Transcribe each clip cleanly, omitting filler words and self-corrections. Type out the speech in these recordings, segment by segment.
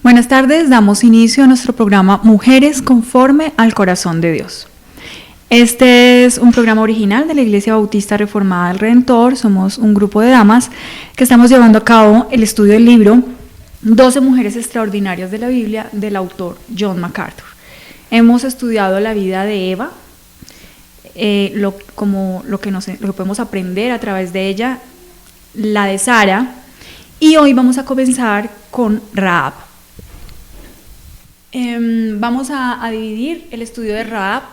Buenas tardes, damos inicio a nuestro programa Mujeres conforme al corazón de Dios. Este es un programa original de la Iglesia Bautista Reformada del Redentor. Somos un grupo de damas que estamos llevando a cabo el estudio del libro 12 mujeres extraordinarias de la Biblia del autor John MacArthur. Hemos estudiado la vida de Eva, lo que podemos aprender a través de ella, la de Sara, y hoy vamos a comenzar con Rahab. Vamos a dividir el estudio de Rahab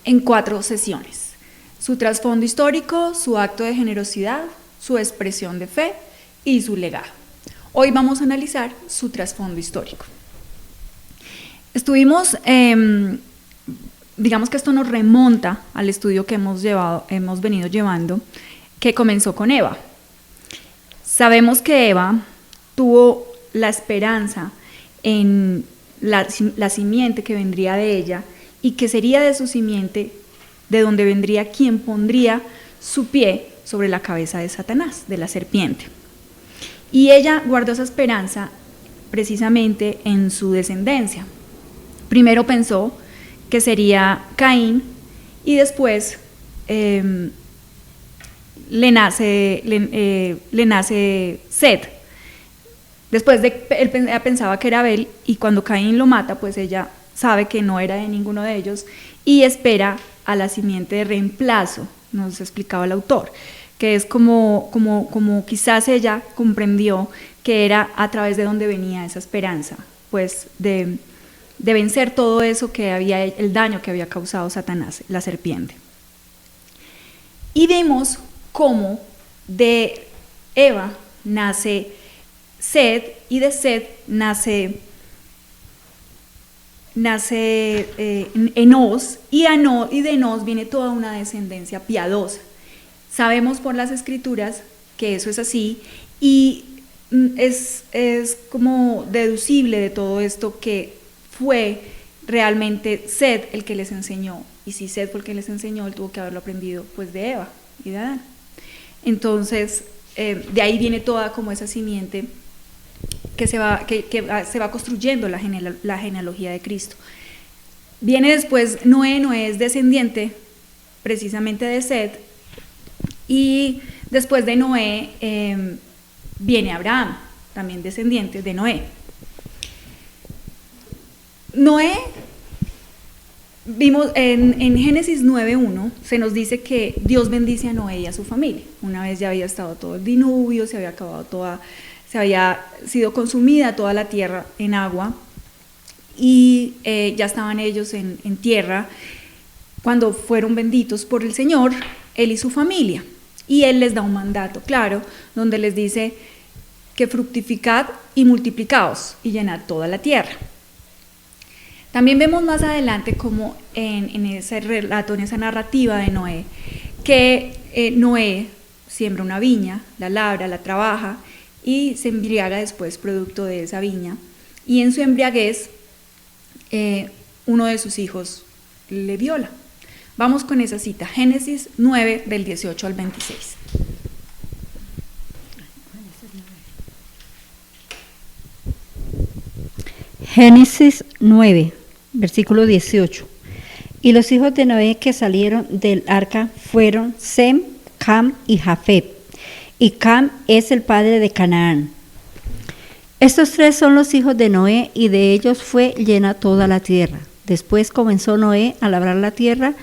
en 4 sesiones: su trasfondo histórico, su acto de generosidad, su expresión de fe y su legado. Hoy vamos a analizar su trasfondo histórico. Digamos que esto nos remonta al estudio que hemos venido llevando, que comenzó con Eva. Sabemos que Eva tuvo la esperanza en la simiente que vendría de ella, y que sería de su simiente de donde vendría quien pondría su pie sobre la cabeza de Satanás, de la serpiente. Y ella guardó esa esperanza precisamente en su descendencia. Primero pensó que sería Caín, y después le nace Set. Después ella pensaba que era Abel, y cuando Caín lo mata, pues ella sabe que no era de ninguno de ellos y espera a la simiente de reemplazo, nos explicaba el autor, que es como quizás ella comprendió que era a través de donde venía esa esperanza, pues de vencer todo eso el daño que había causado Satanás, la serpiente. Y vemos cómo de Eva nace Set, y de Set nace Enós, y de Enós viene toda una descendencia piadosa. Sabemos por las escrituras que eso es así, y es como deducible de todo esto que fue realmente Set el que les enseñó, y si Set fue el que les enseñó, él tuvo que haberlo aprendido pues de Eva y de Adán. Entonces de ahí viene toda como esa simiente que se va construyendo la genealogía de Cristo. Viene después Noé es descendiente precisamente de Set, y después de Noé viene Abraham, también descendiente de Noé. Noé, vimos en Génesis 9:1, se nos dice que Dios bendice a Noé y a su familia. Una vez ya había estado todo el diluvio, se había sido consumida toda la tierra en agua, y ya estaban ellos en tierra cuando fueron benditos por el Señor, él y su familia. Y él les da un mandato claro, donde les dice que fructificad y multiplicaos y llenad toda la tierra. También vemos más adelante como en ese relato, en esa narrativa de Noé, que Noé siembra una viña, la labra, la trabaja, y se embriaga después producto de esa viña, y en su embriaguez uno de sus hijos le viola. Vamos con esa cita, Génesis 9 del 18 al 26. Génesis 9, versículo 18. Y los hijos de Noé que salieron del arca fueron Sem, Cam y Jafet. Y Cam es el padre de Canaán. Estos 3 son los hijos de Noé, y de ellos fue llena toda la tierra. Después comenzó Noé a labrar la tierra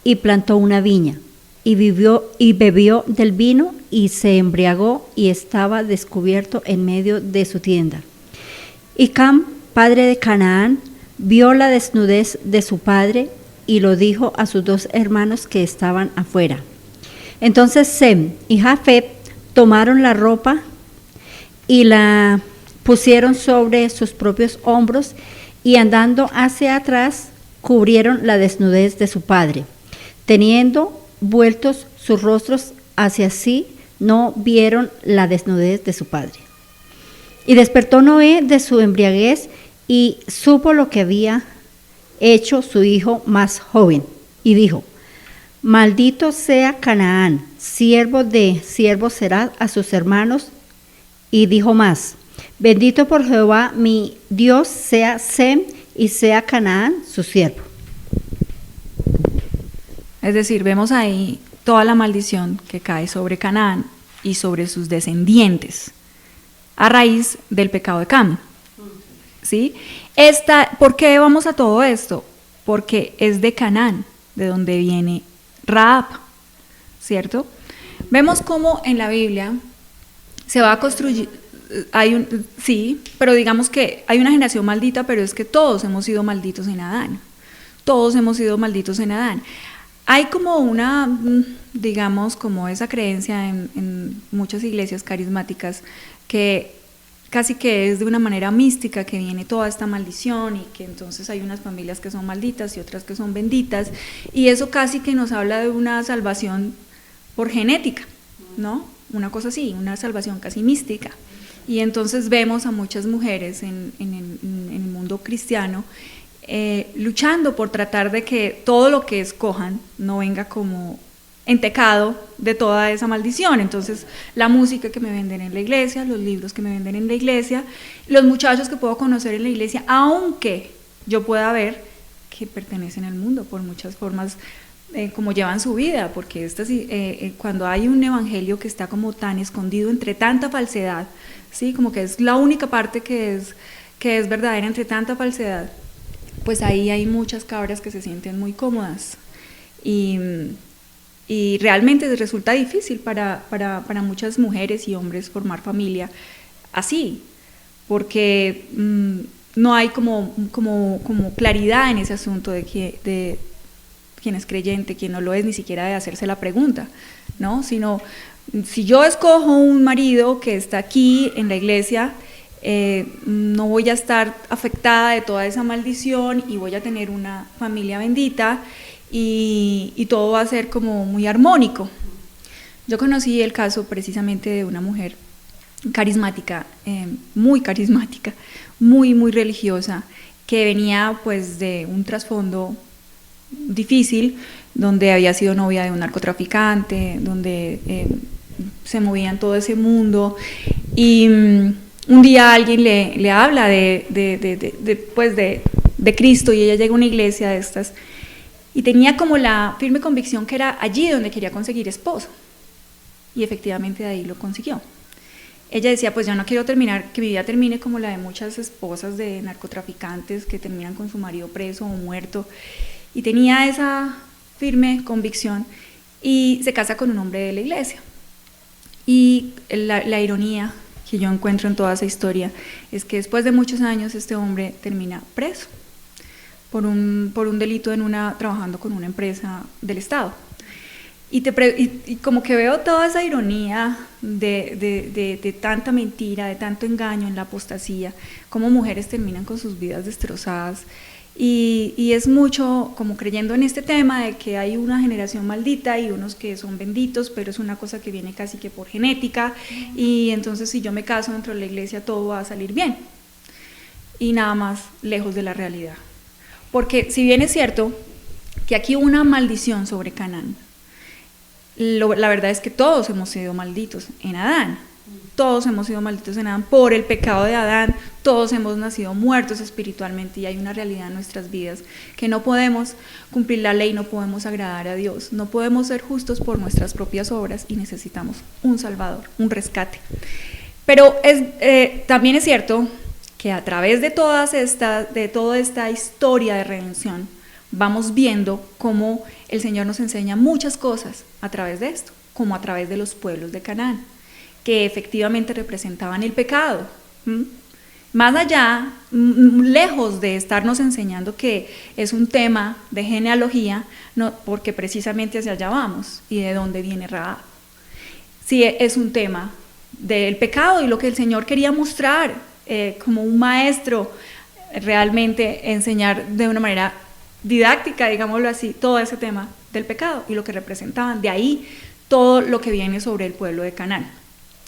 y plantó una viña, y bebió del vino, y se embriagó, y estaba descubierto en medio de su tienda. Y Cam, padre de Canaán, vio la desnudez de su padre, y lo dijo a sus 2 hermanos que estaban afuera. Entonces Sem y Jafet tomaron la ropa y la pusieron sobre sus propios hombros, y andando hacia atrás cubrieron la desnudez de su padre. Teniendo vueltos sus rostros hacia sí, no vieron la desnudez de su padre. Y despertó Noé de su embriaguez, y supo lo que había hecho su hijo más joven, y dijo: Maldito sea Canaán, siervo de siervos será a sus hermanos. Y dijo más: Bendito por Jehová mi Dios sea Sem y sea Canaán su siervo. Es decir, vemos ahí toda la maldición que cae sobre Canaán y sobre sus descendientes a raíz del pecado de Cam. ¿Sí? ¿Por qué vamos a todo esto? Porque es de Canaán, de donde viene Rahab, ¿cierto? Vemos cómo en la Biblia se va a construir, sí, pero digamos que hay una generación maldita, pero es que todos hemos sido malditos en Adán. Todos hemos sido malditos en Adán. Hay como una, digamos, como esa creencia en muchas iglesias carismáticas que casi que es de una manera mística que viene toda esta maldición y que entonces hay unas familias que son malditas y otras que son benditas, y eso casi que nos habla de una salvación por genética, ¿no? Una cosa así, una salvación casi mística. Y entonces vemos a muchas mujeres en el mundo cristiano luchando por tratar de que todo lo que escojan no venga como entecado de toda esa maldición. Entonces la música que me venden en la iglesia, los libros que me venden en la iglesia, los muchachos que puedo conocer en la iglesia, aunque yo pueda ver que pertenecen al mundo por muchas formas como llevan su vida, porque cuando hay un evangelio que está como tan escondido entre tanta falsedad, ¿sí? Como que es la única parte que es verdadera entre tanta falsedad, pues ahí hay muchas cabras que se sienten muy cómodas y realmente resulta difícil para muchas mujeres y hombres formar familia así, porque no hay como claridad en ese asunto de quién es creyente, quién no lo es, ni siquiera de hacerse la pregunta, ¿no? Sino, si yo escojo un marido que está aquí en la iglesia, no voy a estar afectada de toda esa maldición y voy a tener una familia bendita y todo va a ser como muy armónico. Yo conocí el caso precisamente de una mujer carismática, muy carismática, muy religiosa, que venía pues de un trasfondo difícil, donde había sido novia de un narcotraficante, donde se movía en todo ese mundo, y un día alguien le habla de Cristo, y ella llega a una iglesia de estas y tenía como la firme convicción que era allí donde quería conseguir esposo, y efectivamente de ahí lo consiguió. Ella decía, pues yo no quiero que mi vida termine como la de muchas esposas de narcotraficantes que terminan con su marido preso o muerto, y tenía esa firme convicción y se casa con un hombre de la iglesia. Y la ironía que yo encuentro en toda esa historia es que después de muchos años este hombre termina preso por un delito trabajando con una empresa del Estado. Y como que veo toda esa ironía de tanta mentira, de tanto engaño en la apostasía, cómo mujeres terminan con sus vidas destrozadas. Y es mucho como creyendo en este tema de que hay una generación maldita y unos que son benditos, pero es una cosa que viene casi que por genética, y entonces si yo me caso dentro de la iglesia todo va a salir bien, y nada más lejos de la realidad. Porque si bien es cierto que aquí hubo una maldición sobre Canaán, la verdad es que todos hemos sido malditos en Adán. Todos hemos sido malditos en Adán por el pecado de Adán, todos hemos nacido muertos espiritualmente, y hay una realidad en nuestras vidas que no podemos cumplir la ley, no podemos agradar a Dios, no podemos ser justos por nuestras propias obras y necesitamos un Salvador, un rescate. Pero también es cierto que a través de toda esta historia de redención vamos viendo cómo el Señor nos enseña muchas cosas a través de esto, como a través de los pueblos de Canaán, que efectivamente representaban el pecado. Más allá, lejos de estarnos enseñando que es un tema de genealogía, no, porque precisamente hacia allá vamos, y de dónde viene Rahab. Sí, es un tema del pecado y lo que el Señor quería mostrar como un maestro, realmente enseñar de una manera didáctica, digámoslo así, todo ese tema del pecado y lo que representaban. De ahí todo lo que viene sobre el pueblo de Canaán.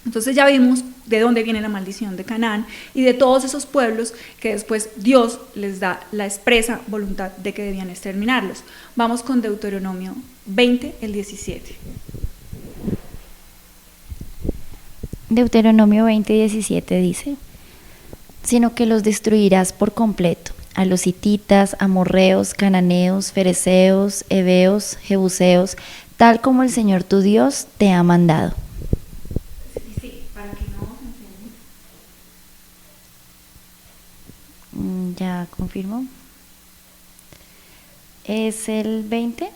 Entonces ya vimos de dónde viene la maldición de Canaán y de todos esos pueblos que después Dios les da la expresa voluntad de que debían exterminarlos. Vamos con Deuteronomio 20, el 17. Deuteronomio 20, 17 dice: sino que los destruirás por completo, a los hititas, amorreos, cananeos, fereceos, heveos, jebuseos, tal como el Señor tu Dios te ha mandado. Sí, para que no se enseñen. Ya confirmo. ¿Es el 20?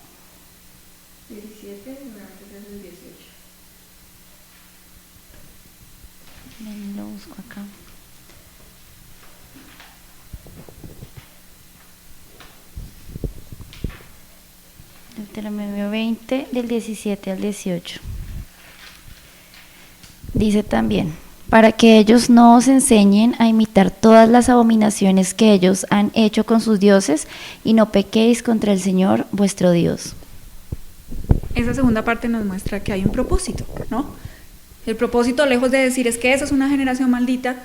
17, seguramente es el 18. Lo busco acá. Deuteronomio 20, del 17 al 18. Dice también, para que ellos no os enseñen a imitar todas las abominaciones que ellos han hecho con sus dioses y no pequéis contra el Señor vuestro Dios. Esa segunda parte nos muestra que hay un propósito, ¿no? El propósito, lejos de decir es que esa es una generación maldita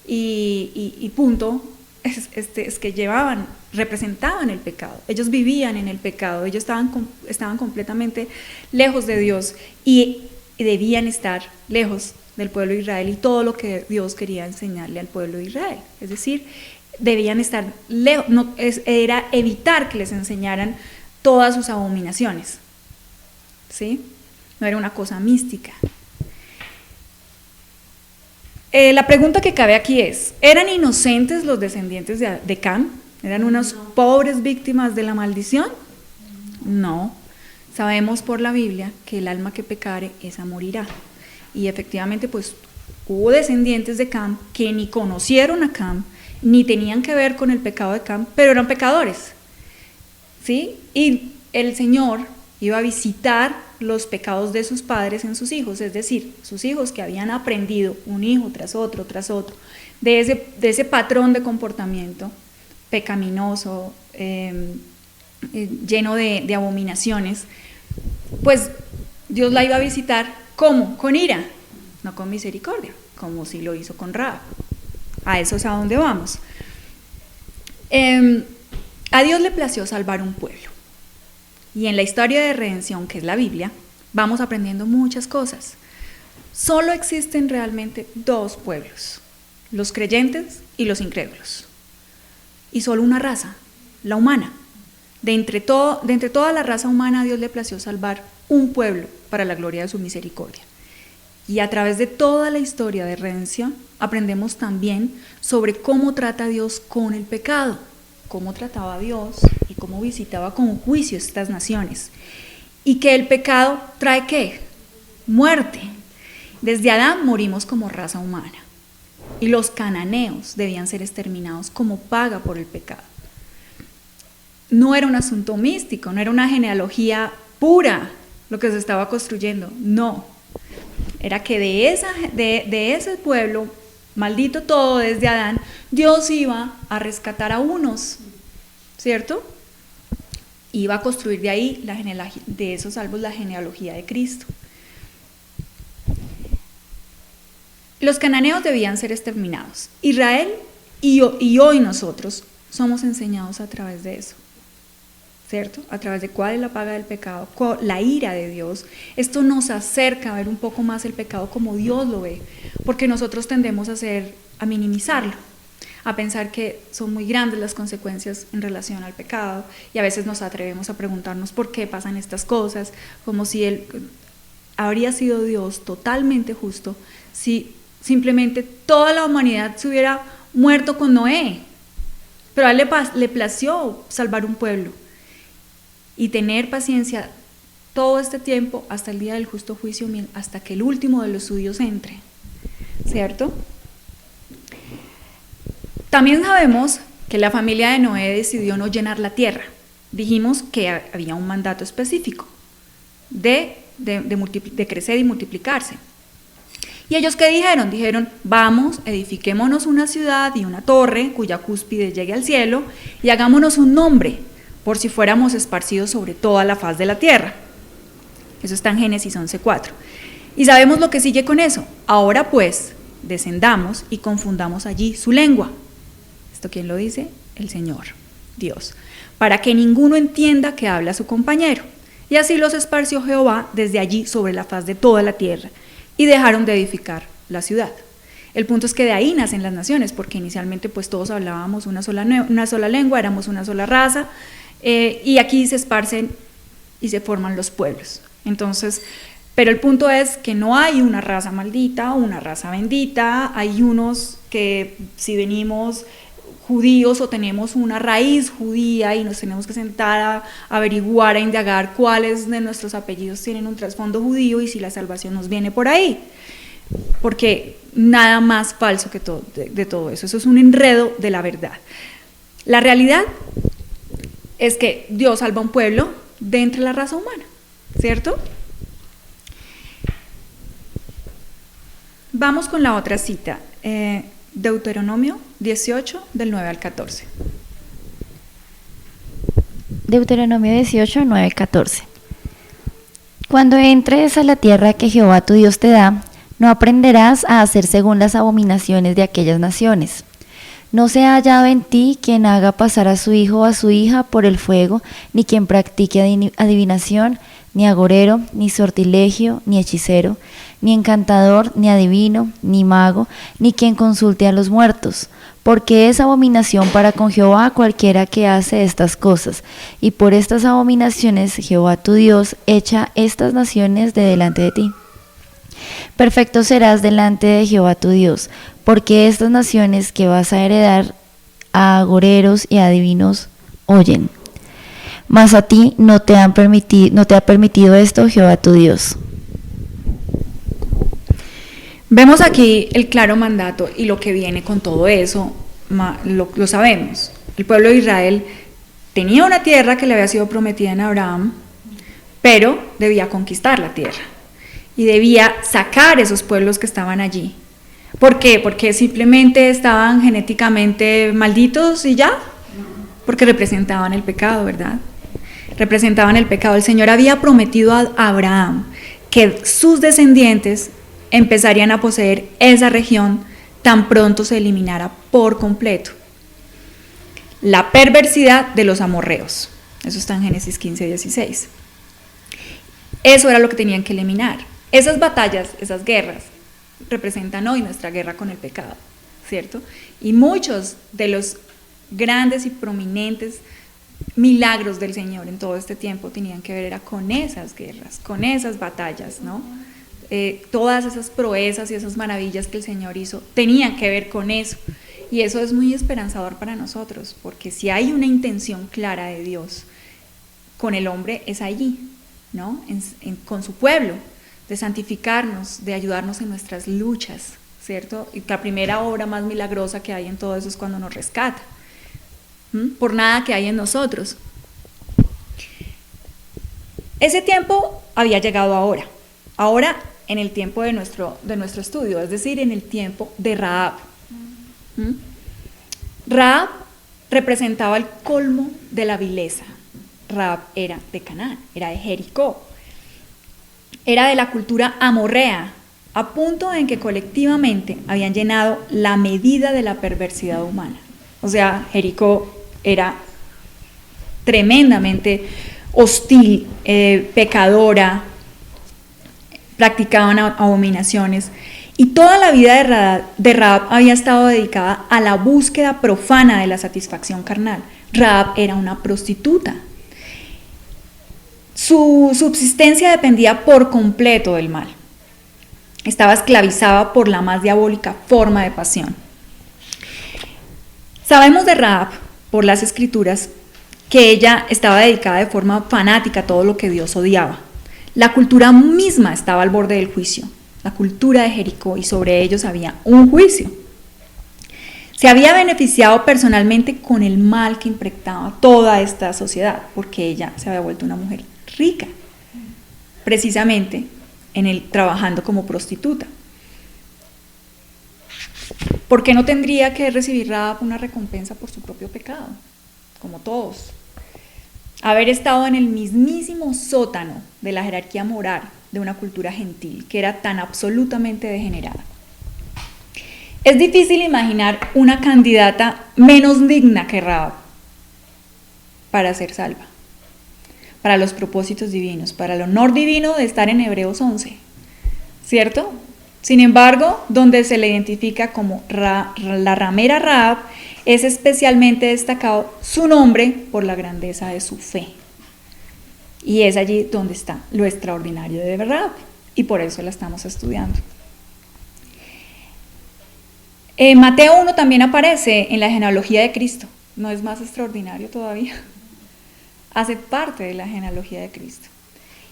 y punto, es que representaban el pecado. Ellos vivían en el pecado, ellos estaban completamente lejos de Dios y debían estar lejos del pueblo de Israel y todo lo que Dios quería enseñarle al pueblo de Israel. Es decir, debían estar lejos, era evitar que les enseñaran todas sus abominaciones. ¿Sí? No era una cosa mística. La pregunta que cabe aquí es, ¿eran inocentes los descendientes de Cam? ¿Eran unas pobres víctimas de la maldición? No. Sabemos por la Biblia que el alma que pecare, esa morirá. Y efectivamente, pues, hubo descendientes de Cam que ni conocieron a Cam, ni tenían que ver con el pecado de Cam, pero eran pecadores. ¿Sí? Y el Señor iba a visitar los pecados de sus padres en sus hijos, es decir, sus hijos que habían aprendido un hijo tras otro, de ese patrón de comportamiento pecaminoso, lleno de abominaciones, pues Dios la iba a visitar, ¿cómo? Con ira, no con misericordia, como si lo hizo con Rahab. A eso es a donde vamos. A Dios le plació salvar un pueblo. Y en la historia de redención, que es la Biblia, vamos aprendiendo muchas cosas. Solo existen realmente dos pueblos, los creyentes y los incrédulos. Y solo una raza, la humana. De entre toda la raza humana, a Dios le plació salvar un pueblo para la gloria de su misericordia. Y a través de toda la historia de redención, aprendemos también sobre cómo trata Dios con el pecado, cómo trataba a Dios y cómo visitaba con juicio estas naciones. Y que el pecado trae ¿qué? Muerte. Desde Adán morimos como raza humana. Y los cananeos debían ser exterminados como paga por el pecado. No era un asunto místico, no era una genealogía pura lo que se estaba construyendo, no. Era que de ese pueblo, maldito todo desde Adán, Dios iba a rescatar a unos, ¿cierto? Iba a construir de ahí, de esos salvos, la genealogía de Cristo. Los cananeos debían ser exterminados. Israel y hoy nosotros somos enseñados a través de eso, ¿cierto? A través de cuál es la paga del pecado, la ira de Dios. Esto nos acerca a ver un poco más el pecado como Dios lo ve, porque nosotros tendemos a minimizarlo, a pensar que son muy grandes las consecuencias en relación al pecado, y a veces nos atrevemos a preguntarnos por qué pasan estas cosas, como si Él habría sido Dios totalmente justo si simplemente toda la humanidad se hubiera muerto con Noé. Pero a Él le plació salvar un pueblo y tener paciencia todo este tiempo hasta el día del justo juicio, hasta que el último de los suyos entre, ¿cierto? También sabemos que la familia de Noé decidió no llenar la tierra. Dijimos que había un mandato específico de crecer y multiplicarse. ¿Y ellos qué dijeron? Dijeron, vamos, edifiquémonos una ciudad y una torre cuya cúspide llegue al cielo y hagámonos un nombre, por si fuéramos esparcidos sobre toda la faz de la tierra. Eso está en Génesis 11:4. Y sabemos lo que sigue con eso. Ahora pues, descendamos y confundamos allí su lengua. ¿Esto quién lo dice? El Señor, Dios. Para que ninguno entienda que habla su compañero. Y así los esparció Jehová desde allí sobre la faz de toda la tierra. Y dejaron de edificar la ciudad. El punto es que de ahí nacen las naciones, porque inicialmente pues todos hablábamos una sola lengua, éramos una sola raza, y aquí se esparcen y se forman los pueblos. Entonces, pero el punto es que no hay una raza maldita o una raza bendita, hay unos que si venimos judíos o tenemos una raíz judía y nos tenemos que sentar a averiguar, a indagar cuáles de nuestros apellidos tienen un trasfondo judío y si la salvación nos viene por ahí, porque nada más falso que de todo eso es un enredo de la verdad. La realidad es que Dios salva a un pueblo de entre la raza humana, ¿cierto? Vamos con la otra cita, Deuteronomio 18, del 9 al 14. Deuteronomio 18, 9, 14. Cuando entres a la tierra que Jehová tu Dios te da, no aprenderás a hacer según las abominaciones de aquellas naciones. No se ha hallado en ti quien haga pasar a su hijo o a su hija por el fuego, ni quien practique adivinación, ni agorero, ni sortilegio, ni hechicero, ni encantador, ni adivino, ni mago, ni quien consulte a los muertos, porque es abominación para con Jehová cualquiera que hace estas cosas, y por estas abominaciones Jehová tu Dios echa estas naciones de delante de ti. Perfecto serás delante de Jehová tu Dios, porque estas naciones que vas a heredar a agoreros y a adivinos oyen. Mas a ti no te ha permitido esto Jehová tu Dios. Vemos aquí el claro mandato y lo que viene con todo eso, lo sabemos. El pueblo de Israel tenía una tierra que le había sido prometida en Abraham, pero debía conquistar la tierra y debía sacar esos pueblos que estaban allí. ¿Por qué? Porque simplemente estaban genéticamente malditos y ya, porque representaban el pecado, ¿verdad? Representaban el pecado. El Señor había prometido a Abraham que sus descendientes empezarían a poseer esa región tan pronto se eliminara por completo. La perversidad de los amorreos, eso está en Génesis 15, 16. Eso era lo que tenían que eliminar. Esas batallas, esas guerras, representan hoy nuestra guerra con el pecado, ¿cierto? Y muchos de los grandes y prominentes milagros del Señor en todo este tiempo tenían que ver era con esas guerras, con esas batallas, ¿no? Todas esas proezas y esas maravillas que el Señor hizo tenían que ver con eso, y eso es muy esperanzador para nosotros, porque si hay una intención clara de Dios con el hombre es allí, ¿no? Con su pueblo, de santificarnos, de ayudarnos en nuestras luchas, ¿cierto? Y la primera obra más milagrosa que hay en todo eso es cuando nos rescata, por nada que hay en nosotros. Ese tiempo había llegado ahora en el tiempo de nuestro estudio, es decir, en el tiempo de Rahab. Rahab representaba el colmo de la vileza. Rahab era de Canaán, era de Jericó, era de la cultura amorrea, a punto en que colectivamente habían llenado la medida de la perversidad humana. O sea, Jericó era tremendamente hostil, pecadora, practicaban abominaciones, y toda la vida de Rahab había estado dedicada a la búsqueda profana de la satisfacción carnal. Rahab era una prostituta. Su subsistencia dependía por completo del mal. Estaba esclavizada por la más diabólica forma de pasión. Sabemos de Rahab, por las escrituras, que ella estaba dedicada de forma fanática a todo lo que Dios odiaba. La cultura misma estaba al borde del juicio, la cultura de Jericó, y sobre ellos había un juicio. Se había beneficiado personalmente con el mal que impregnaba toda esta sociedad, porque ella se había vuelto una mujer rica, precisamente trabajando como prostituta. ¿Por qué no tendría que recibir Rahab una recompensa por su propio pecado? Como todos. Haber estado en el mismísimo sótano de la jerarquía moral de una cultura gentil que era tan absolutamente degenerada. Es difícil imaginar una candidata menos digna que Rahab para ser salva, para los propósitos divinos, para el honor divino de estar en Hebreos 11, ¿cierto? Sin embargo, donde se le identifica como la ramera Rahab, es especialmente destacado su nombre por la grandeza de su fe. Y es allí donde está lo extraordinario de Rahab, y por eso la estamos estudiando. Mateo 1 también aparece en la genealogía de Cristo. ¿No es más extraordinario todavía? Hace parte de la genealogía de Cristo.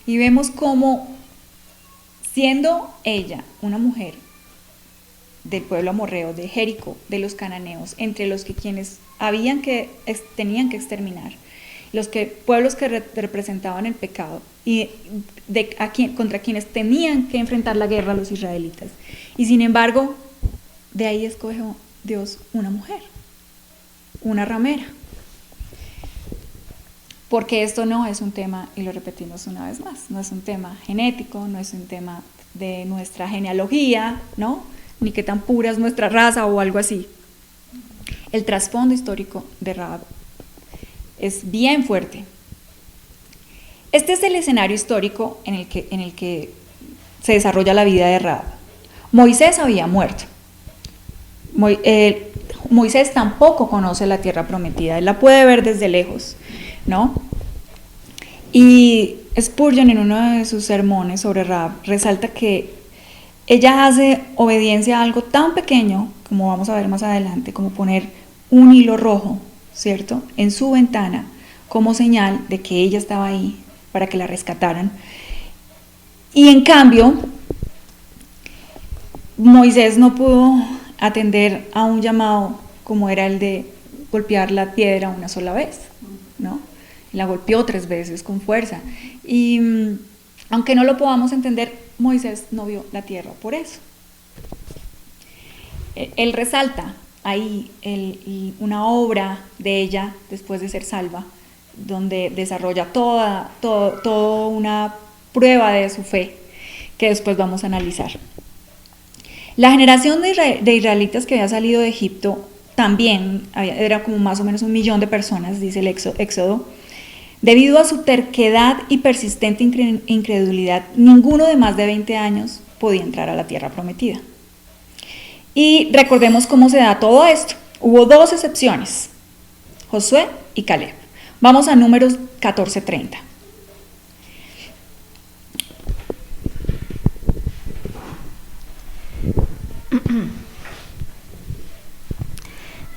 Y vemos cómo, siendo ella una mujer del pueblo amorreo, de Jericó, de los cananeos, entre los que quienes tenían que exterminar, pueblos que representaban el pecado y contra quienes tenían que enfrentar la guerra los israelitas. Y sin embargo, de ahí escogió Dios una mujer, una ramera. Porque esto no es un tema, y lo repetimos una vez más, no es un tema genético, no es un tema de nuestra genealogía, ¿no? Ni qué tan pura es nuestra raza o algo así. El trasfondo histórico de Rahab es bien fuerte. Este es el escenario histórico en el que se desarrolla la vida de Rahab. Moisés había muerto. Moisés tampoco conoce la tierra prometida, él la puede ver desde lejos, ¿no? Y Spurgeon, en uno de sus sermones sobre Rahab, resalta que ella hace obediencia a algo tan pequeño, como vamos a ver más adelante, como poner un hilo rojo, ¿cierto?, en su ventana, como señal de que ella estaba ahí para que la rescataran. Y en cambio, Moisés no pudo atender a un llamado como era el de golpear la piedra una sola vez, ¿no? La golpeó 3 veces con fuerza. Y aunque no lo podamos entender, Moisés no vio la tierra por eso. Él resalta ahí una obra de ella después de ser salva, donde desarrolla toda una prueba de su fe que después vamos a analizar. La generación de israelitas que había salido de Egipto también era como más o menos 1 millón de personas, dice el Éxodo. Debido a su terquedad y persistente incredulidad, ninguno de más de 20 años podía entrar a la tierra prometida. Y recordemos cómo se da todo esto. Hubo 2 excepciones, Josué y Caleb. Vamos a Números 14:30.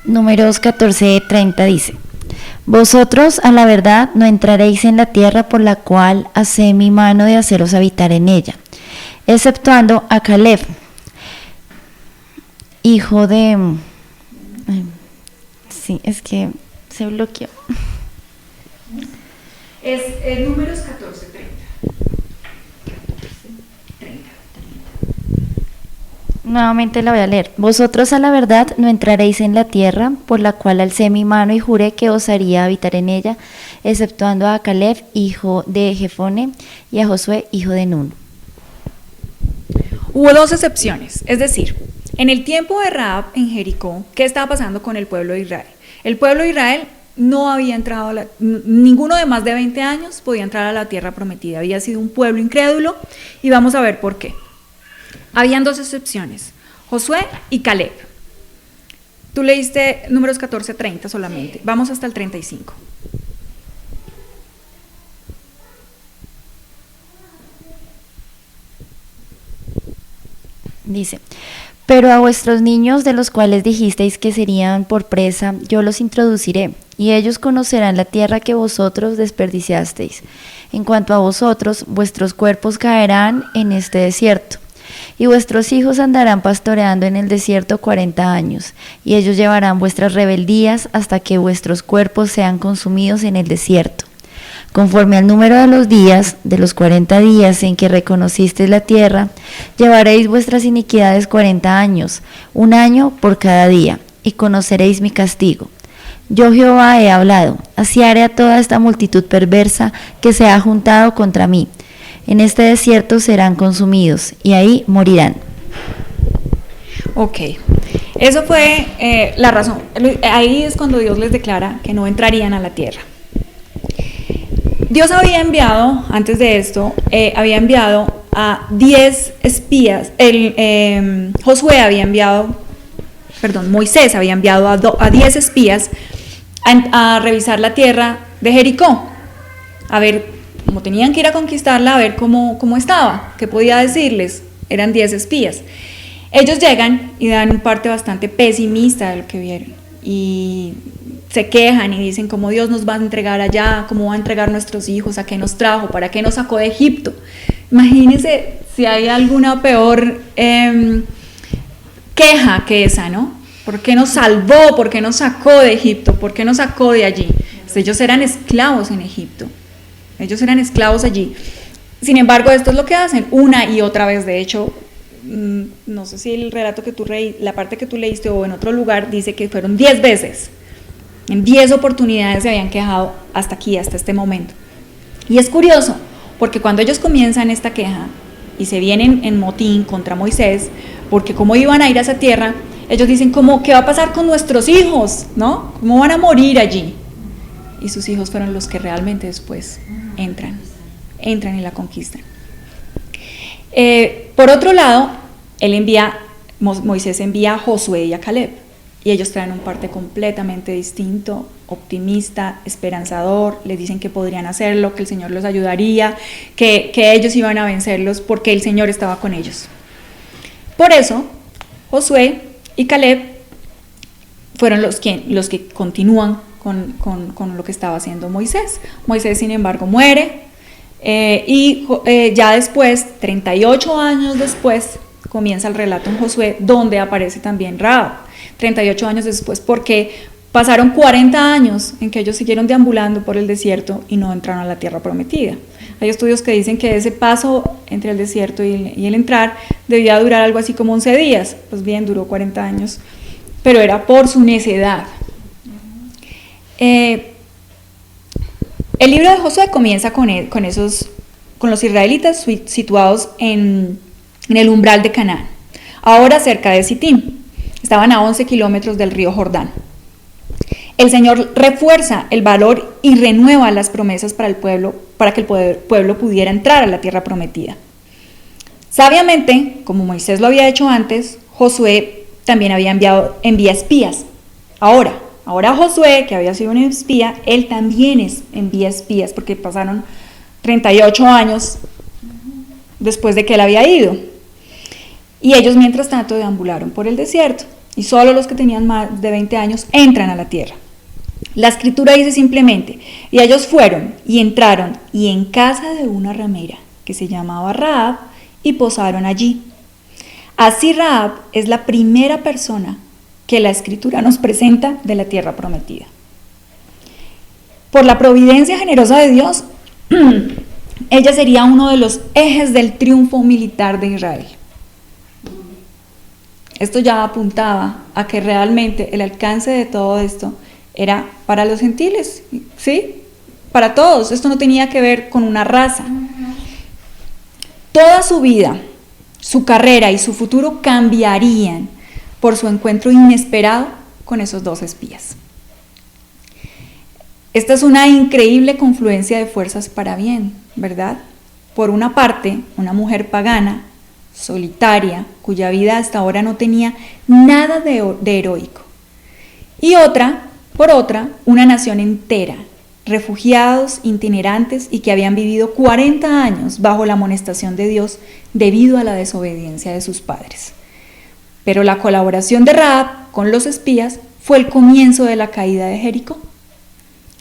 Números 14:30 dice: Vosotros a la verdad no entraréis en la tierra por la cual hacé mi mano de haceros habitar en ella, exceptuando a Caleb, hijo de... Sí, es que se bloqueó. Es Números 14:30. Nuevamente la voy a leer. Vosotros a la verdad no entraréis en la tierra por la cual alcé mi mano y juré que os haría habitar en ella, exceptuando a Caleb, hijo de Jefone, y a Josué, hijo de Nun. Hubo 2 excepciones, es decir, en el tiempo de Rahab en Jericó, ¿qué estaba pasando con el pueblo de Israel? El pueblo de Israel no había entrado, ninguno de más de 20 años podía entrar a la tierra prometida, había sido un pueblo incrédulo, y vamos a ver por qué. Habían 2 excepciones, Josué y Caleb. Tú leíste Números 14:30 solamente, vamos hasta el 35. Dice: Pero a vuestros niños, de los cuales dijisteis que serían por presa, yo los introduciré, y ellos conocerán la tierra que vosotros desperdiciasteis. En cuanto a vosotros, vuestros cuerpos caerán en este desierto, y vuestros hijos andarán pastoreando en el desierto 40 años, y ellos llevarán vuestras rebeldías hasta que vuestros cuerpos sean consumidos en el desierto. Conforme al número de los días, de los 40 días en que reconocisteis la tierra, llevaréis vuestras iniquidades 40 años, 1 año por cada día, y conoceréis mi castigo. Yo Jehová he hablado, así haré a toda esta multitud perversa que se ha juntado contra mí. En este desierto serán consumidos, y ahí morirán. Ok, eso fue la razón. Ahí es cuando Dios les declara que no entrarían a la tierra. Dios había enviado, antes de esto, había enviado a 10 espías. Moisés había enviado a 10 espías a revisar la tierra de Jericó, a ver cómo tenían que ir a conquistarla, a ver cómo estaba, qué podía decirles. Eran 10 espías. Ellos llegan y dan un parte bastante pesimista de lo que vieron y se quejan y dicen cómo Dios nos va a entregar allá, cómo va a entregar nuestros hijos, a qué nos trajo, para qué nos sacó de Egipto. Imagínense si hay alguna peor queja que esa, ¿no? ¿Por qué nos salvó? ¿Por qué nos sacó de Egipto? ¿Por qué nos sacó de allí? Pues ellos eran esclavos en Egipto. Ellos eran esclavos allí. Sin embargo, esto es lo que hacen una y otra vez. De hecho, no sé si el relato que la parte que tú leíste o en otro lugar dice que fueron 10 veces. En 10 oportunidades se habían quejado hasta aquí, hasta este momento. Y es curioso, porque cuando ellos comienzan esta queja y se vienen en motín contra Moisés, porque cómo iban a ir a esa tierra, ellos dicen ¿qué va a pasar con nuestros hijos? ¿No? ¿Cómo van a morir allí? Y sus hijos fueron los que realmente después entran y la conquistan. Por otro lado, Moisés envía a Josué y a Caleb, y ellos traen un parte completamente distinto, optimista, esperanzador. Les dicen que podrían hacerlo, que el Señor los ayudaría, que ellos iban a vencerlos porque el Señor estaba con ellos. Por eso, Josué y Caleb fueron los que continúan con lo que estaba haciendo Moisés. Moisés, sin embargo, muere y ya después, 38 años después, comienza el relato en Josué, donde aparece también Rahab. 38 años después, porque pasaron 40 años en que ellos siguieron deambulando por el desierto y no entraron a la tierra prometida. Hay estudios que dicen que ese paso entre el desierto y el entrar debía durar algo así como 11 días. Pues bien, duró 40 años, pero era por su necedad. El libro de Josué comienza con los israelitas situados en el umbral de Canaán, ahora cerca de Sitim. Estaban a 11 kilómetros del río Jordán. El Señor refuerza el valor y renueva las promesas para el pueblo, para que el pueblo pudiera entrar a la tierra prometida. Sabiamente, como Moisés lo había hecho antes, Josué también envía espías. Ahora Josué, que había sido un espía, él también envía espías, porque pasaron 38 años después de que él había ido. Y ellos, mientras tanto, deambularon por el desierto, y solo los que tenían más de 20 años entran a la tierra. La escritura dice simplemente: y ellos fueron y entraron y en casa de una ramera que se llamaba Rahab y posaron allí. Así Rahab es la primera persona que la escritura nos presenta de la tierra prometida. Por la providencia generosa de Dios, ella sería uno de los ejes del triunfo militar de Israel. Esto ya apuntaba a que realmente el alcance de todo esto era para los gentiles, ¿sí? Para todos. Esto no tenía que ver con una raza. Toda su vida, su carrera y su futuro cambiarían por su encuentro inesperado con esos 2 espías. Esta es una increíble confluencia de fuerzas para bien, ¿verdad? Por una parte, una mujer pagana, solitaria, cuya vida hasta ahora no tenía nada de heroico. Y por otra, una nación entera, refugiados, itinerantes y que habían vivido 40 años bajo la amonestación de Dios debido a la desobediencia de sus padres. Pero la colaboración de Rahab con los espías fue el comienzo de la caída de Jericó.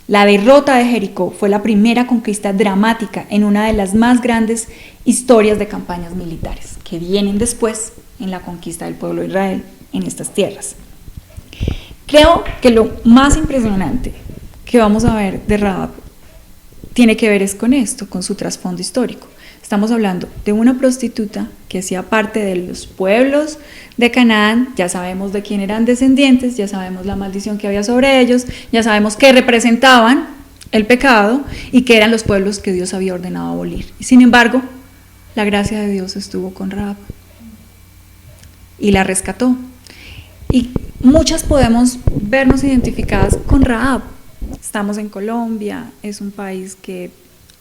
La derrota de Jericó fue la primera conquista dramática en una de las más grandes historias de campañas militares que vienen después en la conquista del pueblo de Israel en estas tierras. Creo que lo más impresionante que vamos a ver de Rahab tiene que ver es con esto, con su trasfondo histórico. Estamos hablando de una prostituta que hacía parte de los pueblos de Canaán. Ya sabemos de quién eran descendientes, ya sabemos la maldición que había sobre ellos, ya sabemos que representaban el pecado y que eran los pueblos que Dios había ordenado abolir. Y sin embargo, la gracia de Dios estuvo con Rahab y la rescató. Y muchas podemos vernos identificadas con Rahab. Estamos en Colombia, es un país que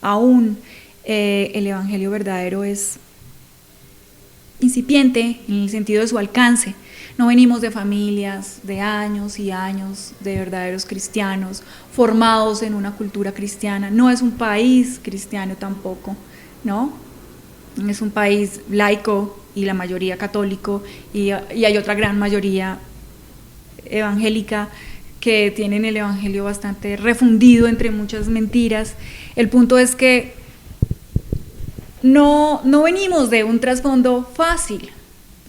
aún el evangelio verdadero es incipiente en el sentido de su alcance. No venimos de familias de años y años de verdaderos cristianos, formados en una cultura cristiana. No es un país cristiano tampoco, ¿no? Es un país laico y la mayoría católico, y hay otra gran mayoría evangélica que tienen el evangelio bastante refundido entre muchas mentiras. El punto es que no venimos de un trasfondo fácil,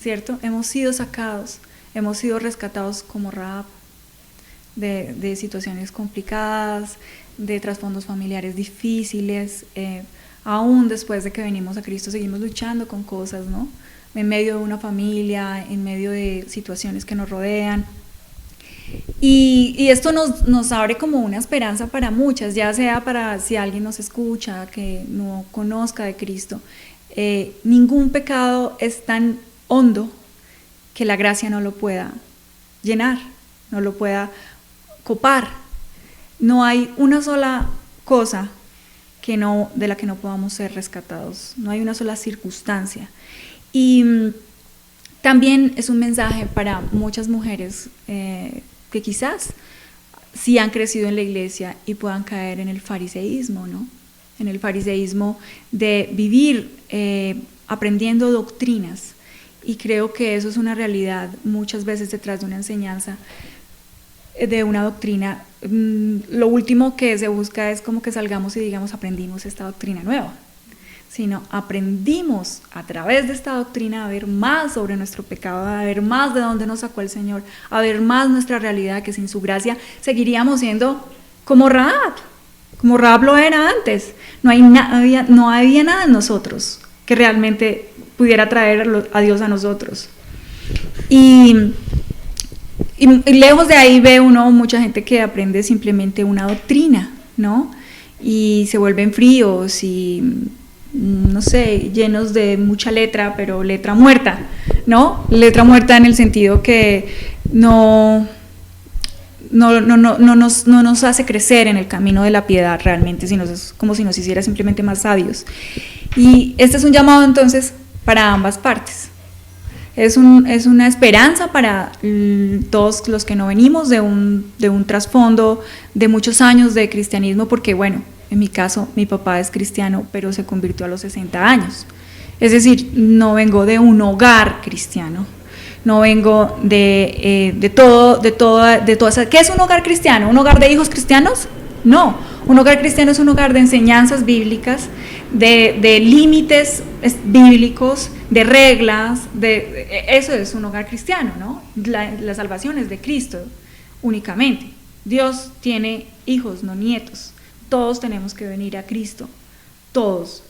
¿cierto? Hemos sido sacados, hemos sido rescatados como Rahab de situaciones complicadas, de trasfondos familiares difíciles. Aún después de que venimos a Cristo seguimos luchando con cosas, ¿no? En medio de una familia, en medio de situaciones que nos rodean. Y esto nos abre como una esperanza para muchas, ya sea para si alguien nos escucha que no conozca de Cristo. Ningún pecado es tan hondo que la gracia no lo pueda llenar, no lo pueda copar. No hay una sola cosa de la que no podamos ser rescatados, no hay una sola circunstancia. Y también es un mensaje para muchas mujeres que quizás sí han crecido en la iglesia y puedan caer en el fariseísmo, ¿no? En el fariseísmo de vivir aprendiendo doctrinas, y creo que eso es una realidad muchas veces detrás de una enseñanza, de una doctrina. Lo último que se busca es como que salgamos y digamos aprendimos esta doctrina nueva, sino aprendimos a través de esta doctrina a ver más sobre nuestro pecado, a ver más de dónde nos sacó el Señor, a ver más nuestra realidad, que sin su gracia seguiríamos siendo como Rahab lo era antes. No había nada en nosotros que realmente pudiera traer a Dios a nosotros. Y lejos de ahí ve uno mucha gente que aprende simplemente una doctrina, ¿no? Y se vuelven fríos y, no sé, llenos de mucha letra, pero letra muerta, ¿no? Letra muerta en el sentido que no nos hace crecer en el camino de la piedad realmente, sino es como si nos hiciera simplemente más sabios. Y este es un llamado entonces para ambas partes. Es una esperanza para todos los que no venimos de un trasfondo de muchos años de cristianismo, porque bueno, en mi caso mi papá es cristiano, pero se convirtió a los 60 años. Es decir, no vengo de un hogar cristiano, no vengo de todo esa. ¿Qué es un hogar cristiano? ¿Un hogar de hijos cristianos? No, un hogar cristiano es un hogar de enseñanzas bíblicas, de límites bíblicos, de reglas, eso es un hogar cristiano, ¿no? La salvación es de Cristo únicamente. Dios tiene hijos, no nietos. Todos tenemos que venir a Cristo, todos,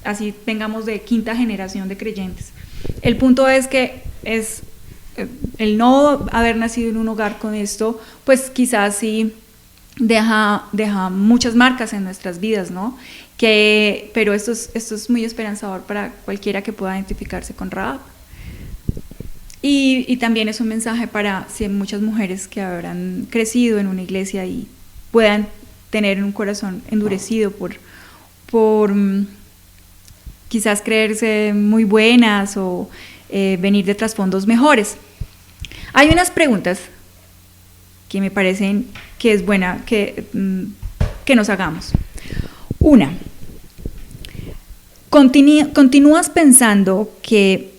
así tengamos de quinta generación de creyentes. El punto es que el no haber nacido en un hogar con esto, pues quizás sí deja muchas marcas en nuestras vidas, ¿no? Pero esto es muy esperanzador para cualquiera que pueda identificarse con Rahab. Y también es un mensaje para muchas mujeres que habrán crecido en una iglesia y puedan tener un corazón endurecido por quizás creerse muy buenas o venir de trasfondos mejores. Hay unas preguntas que me parecen que es buena que nos hagamos. Una, ¿continúas pensando que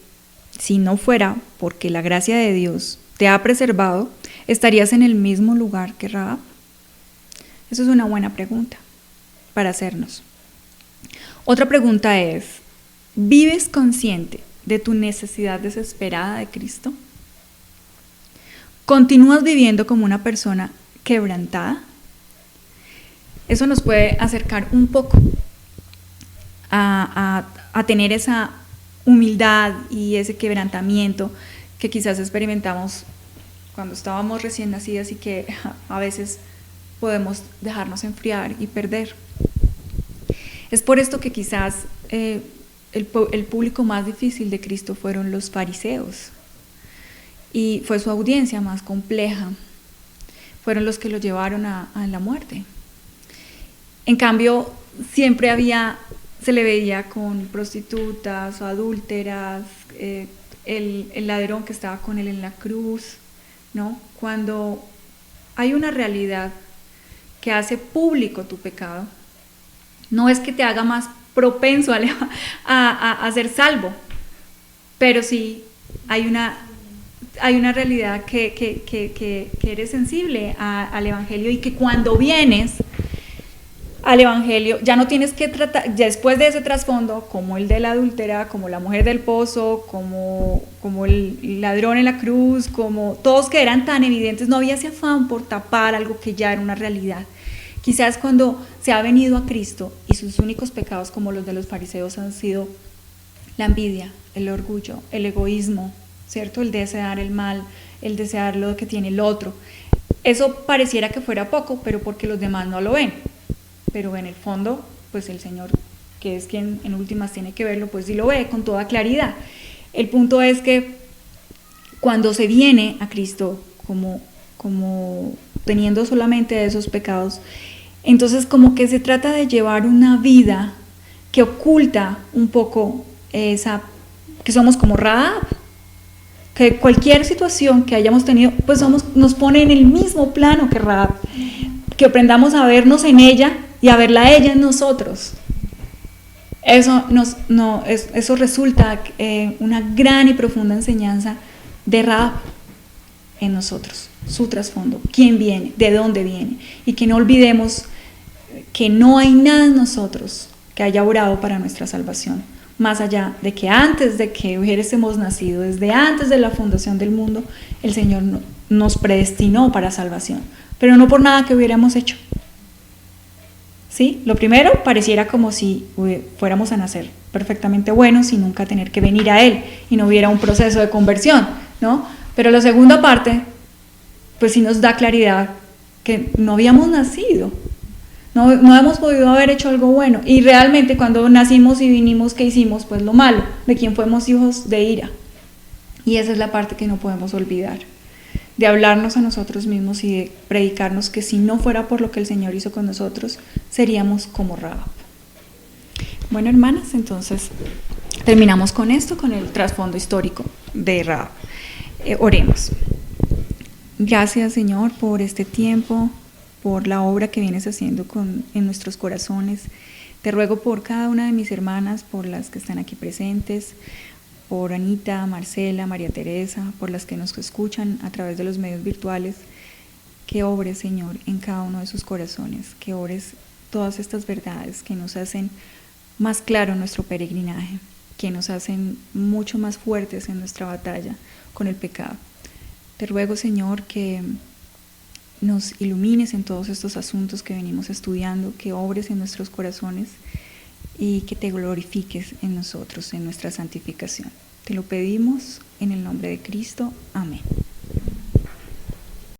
si no fuera porque la gracia de Dios te ha preservado, estarías en el mismo lugar que Rahab? Esa es una buena pregunta para hacernos. Otra pregunta es, ¿vives consciente de tu necesidad desesperada de Cristo? ¿Continúas viviendo como una persona quebrantada? Eso nos puede acercar un poco a tener esa humildad y ese quebrantamiento que quizás experimentamos cuando estábamos recién nacidas y que a veces podemos dejarnos enfriar y perder. Es por esto que quizás el público más difícil de Cristo fueron los fariseos, y fue su audiencia más compleja, fueron los que lo llevaron a la muerte. En cambio, siempre se le veía con prostitutas o adúlteras, el ladrón que estaba con él en la cruz, ¿no? Cuando hay una realidad que hace público tu pecado, no es que te haga más propenso a ser salvo, pero sí hay una realidad que eres sensible al Evangelio, y que cuando vienes al Evangelio ya no tienes que tratar, ya después de ese trasfondo, como el de la adúltera, como la mujer del pozo, como el ladrón en la cruz, como todos que eran tan evidentes, no había ese afán por tapar algo que ya era una realidad. Quizás cuando se ha venido a Cristo y sus únicos pecados, como los de los fariseos, han sido la envidia, el orgullo, el egoísmo, ¿cierto? El desear el mal, el desear lo que tiene el otro. Eso pareciera que fuera poco, pero porque los demás no lo ven. Pero en el fondo, pues el Señor, que es quien en últimas tiene que verlo, pues sí lo ve con toda claridad. El punto es que cuando se viene a Cristo como teniendo solamente esos pecados, entonces como que se trata de llevar una vida que oculta un poco esa, que somos como Rahab, que cualquier situación que hayamos tenido, pues nos pone en el mismo plano que Rahab, que aprendamos a vernos en ella y a verla a ella en nosotros. Eso resulta una gran y profunda enseñanza de Rahab en nosotros, su trasfondo, quién viene, de dónde viene, y que no olvidemos que no hay nada en nosotros que haya obrado para nuestra salvación, más allá de que antes de que hubiésemos nacido, desde antes de la fundación del mundo, el Señor nos predestinó para salvación, pero no por nada que hubiéramos hecho. ¿Sí? Lo primero, pareciera como si fuéramos a nacer perfectamente buenos y nunca tener que venir a Él y no hubiera un proceso de conversión, ¿no? Pero la segunda parte, pues sí nos da claridad que no habíamos nacido, no hemos podido haber hecho algo bueno, y realmente cuando nacimos y vinimos, ¿qué hicimos? Pues lo malo, de quien fuimos hijos de ira. Y esa es la parte que no podemos olvidar, de hablarnos a nosotros mismos y de predicarnos que si no fuera por lo que el Señor hizo con nosotros, seríamos como Rahab. Bueno, hermanas, entonces terminamos con esto, con el trasfondo histórico de Rahab. Oremos. Gracias, Señor, por este tiempo, por la obra que vienes haciendo en nuestros corazones. Te ruego por cada una de mis hermanas, por las que están aquí presentes, por Anita, Marcela, María Teresa, por las que nos escuchan a través de los medios virtuales, que obres, Señor, en cada uno de sus corazones, que obres todas estas verdades que nos hacen más claro nuestro peregrinaje, que nos hacen mucho más fuertes en nuestra batalla con el pecado. Te ruego, Señor, que nos ilumines en todos estos asuntos que venimos estudiando, que obres en nuestros corazones y que te glorifiques en nosotros, en nuestra santificación. Te lo pedimos en el nombre de Cristo. Amén.